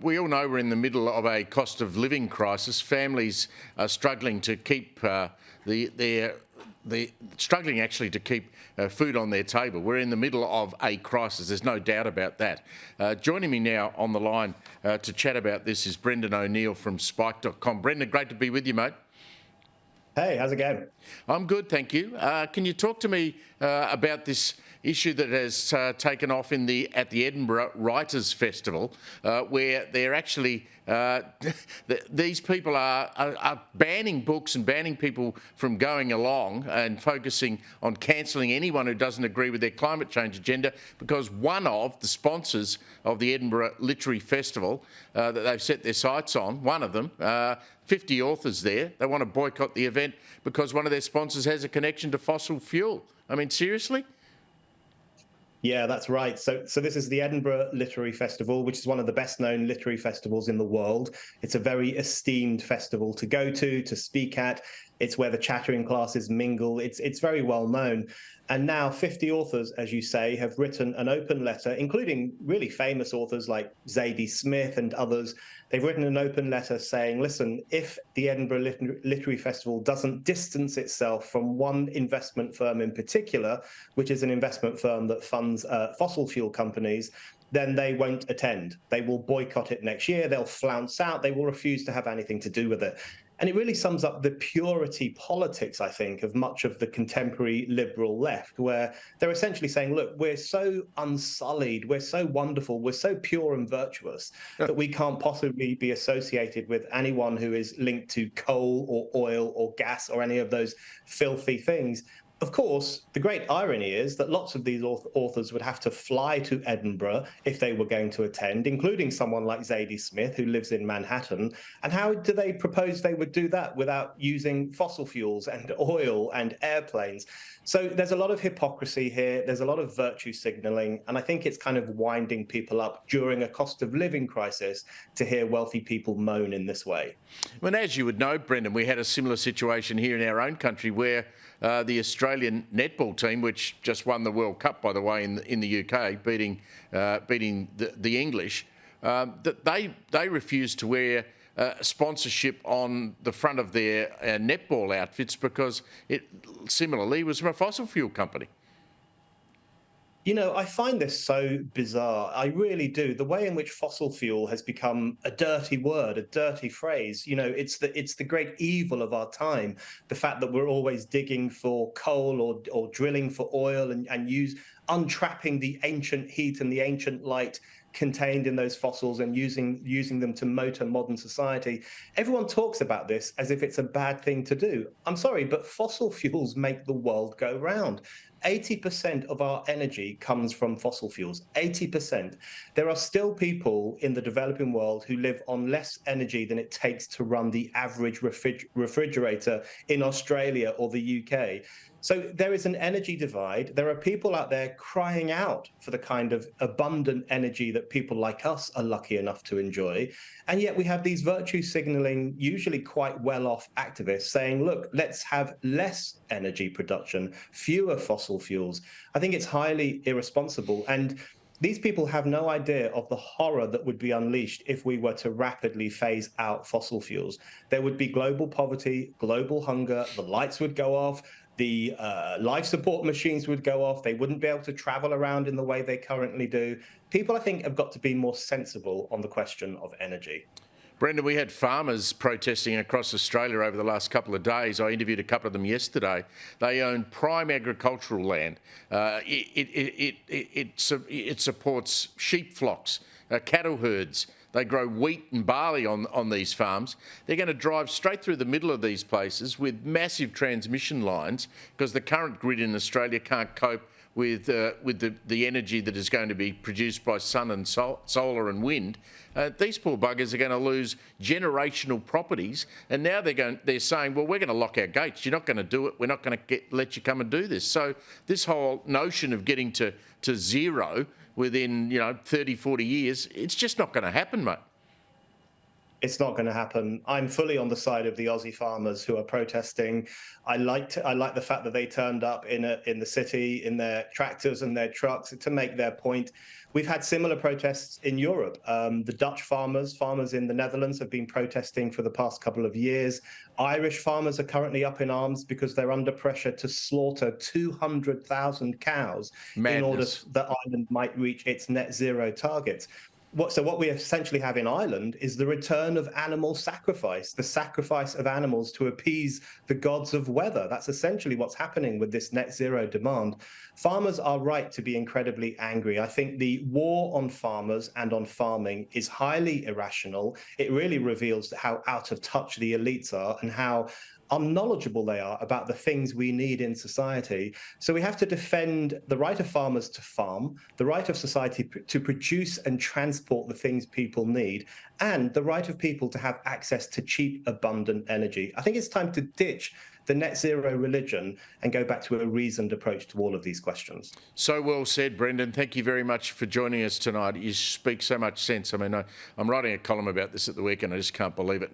We all know we're in the middle of a cost of living crisis. Families are struggling to keep struggling actually to keep food on their table. We're in the middle of a crisis. There's no doubt about that. Joining me now on the line to chat about this is Brendan O'Neill from Spike.com. Brendan, great to be with you, mate. Hey, how's it going? I'm good, thank you. Can you talk to me about this issue that has taken off at the Edinburgh Writers' Festival, where they're actually these people are banning books and banning people from going along and focusing on cancelling anyone who doesn't agree with their climate change agenda, because one of the sponsors of the Edinburgh Literary Festival that they've set their sights on, one of them, 50 authors there, they want to boycott the event because one of their sponsors has a connection to fossil fuel. I mean, seriously? Yeah, that's right. So this is the Edinburgh Literary Festival, which is one of the best-known literary festivals in the world. It's a very esteemed festival to go to speak at. It's where the chattering classes mingle. It's very well known. And now 50 authors, as you say, have written an open letter, including really famous authors like Zadie Smith and others. They've written an open letter saying, listen, if the Edinburgh Literary Festival doesn't distance itself from one investment firm in particular, which is an investment firm that funds fossil fuel companies, then they won't attend. They will boycott it next year. They'll flounce out. They will refuse to have anything to do with it. And it really sums up the purity politics, I think, of much of the contemporary liberal left, where they're essentially saying, look, we're so unsullied, we're so wonderful, we're so pure and virtuous that we can't possibly be associated with anyone who is linked to coal or oil or gas or any of those filthy things. Of course, the great irony is that lots of these authors would have to fly to Edinburgh if they were going to attend, including someone like Zadie Smith, who lives in Manhattan. And how do they propose they would do that without using fossil fuels and oil and airplanes? So there's a lot of hypocrisy here. There's a lot of virtue signaling. And I think it's kind of winding people up during a cost of living crisis to hear wealthy people moan in this way. Well, as you would know, Brendan, we had a similar situation here in our own country where the Australian netball team, which just won the World Cup, by the way, in the UK, beating the English, that they refused to wear sponsorship on the front of their netball outfits because it similarly was from a fossil fuel company. You know, I find this so bizarre. I really do. The way in which fossil fuel has become a dirty word, a dirty phrase. You know, it's the great evil of our time. The fact that we're always digging for coal or drilling for oil and untrapping the ancient heat and the ancient light contained in those fossils and using them to motor modern society. Everyone talks about this as if it's a bad thing to do. I'm sorry, but fossil fuels make the world go round. 80% of our energy comes from fossil fuels, 80%. There are still people in the developing world who live on less energy than it takes to run the average refrigerator in Australia or the UK. So there is an energy divide. There are people out there crying out for the kind of abundant energy that people like us are lucky enough to enjoy. And yet we have these virtue signaling, usually quite well-off activists saying, look, let's have less energy production, fewer fossil fuels. I think it's highly irresponsible. And these people have no idea of the horror that would be unleashed if we were to rapidly phase out fossil fuels. There would be global poverty, global hunger, the lights would go off, the life support machines would go off. They wouldn't be able to travel around in the way they currently do. People, I think, have got to be more sensible on the question of energy. Brendan, we had farmers protesting across Australia over the last couple of days. I interviewed a couple of them yesterday. They own prime agricultural land. It supports sheep flocks, cattle herds. They grow wheat and barley on these farms. They're going to drive straight through the middle of these places with massive transmission lines because the current grid in Australia can't cope with the energy that is going to be produced by sun and solar and wind. These poor buggers are going to lose generational properties, and now they're saying, well, we're going to lock our gates. You're not going to do it. We're not going to let you come and do this. So this whole notion of getting to zero within 30, 40 years, it's just not going to happen, mate. It's not going to happen. I'm fully on the side of the Aussie farmers who are protesting. I like the fact that they turned up in the city in their tractors and their trucks to make their point. We've had similar protests in Europe. The Dutch farmers in the Netherlands have been protesting for the past couple of years. Irish farmers are currently up in arms because they're under pressure to slaughter 200,000 cows in order Madness. that Ireland might reach its net zero targets. What we essentially have in Ireland is the return of animal sacrifice, the sacrifice of animals to appease the gods of weather. That's essentially what's happening with this net zero demand. Farmers are right to be incredibly angry. I think the war on farmers and on farming is highly irrational. It really reveals how out of touch the elites are and how unknowledgeable they are about the things we need in society. So we have to defend the right of farmers to farm, the right of society to produce and transport the things people need, and the right of people to have access to cheap, abundant energy. I think it's time to ditch the net zero religion and go back to a reasoned approach to all of these questions. So well said, Brendan. Thank you very much for joining us tonight. You speak so much sense. I mean, I'm writing a column about this at the weekend. I just can't believe it.